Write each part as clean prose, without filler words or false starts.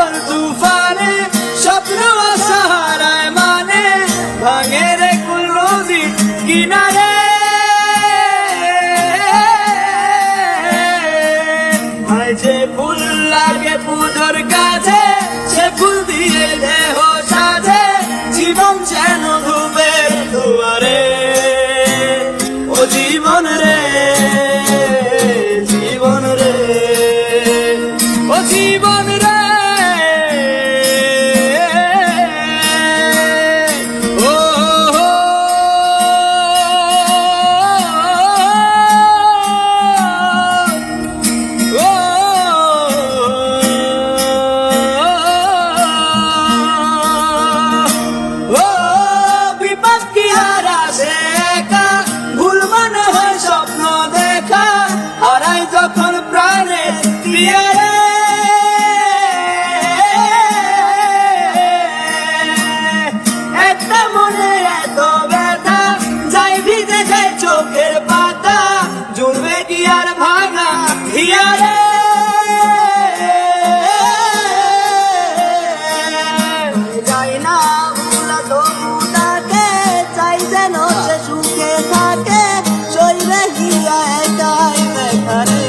ঝড় তুফানে স্বপ্ন আশাহারায় মানে ভাঙে রে কুল নদীর কিনারে। আয় যে ফুল লাগে পুজোর কাছে সে ফুল দিয়ে দেহ সাজে জীবন যেন ধুবের দুয়ারে। ও জীবন রে জীবন রে ও জীবন রে ও বিপদ কি আর আসে একা ভুল মনে হয় স্বপ্ন দেখা হারাই যখন প্রাণে প্রিয় রে। একটা মনে এত ব্যথা যাই ভিজে যায় চোখের পাতা জুড়বে কি আর ভাঙা হিয়া রে। যাই না ভুলা তবু তাকে চাই যেন সে সুখে থাকে শরীরে হিয়া একাই বেকারে।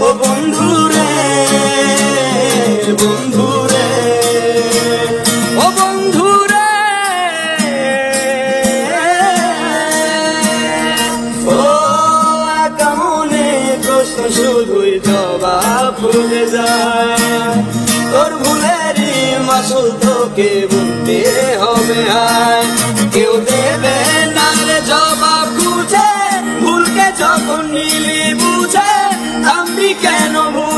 ও বন্ধু রে বন্ধু রে ও বন্ধু রে ও কেমনে প্রশ্ন শুধুই জবাব খুঁজে যায় তোর ভুলেরই মাসুল তোকে বুঝতে হবে। আয় কেউ দেবে না রে জবাব খুঁজে ভুলকে যখন নিলি বুঝে থামবি কেন ভুল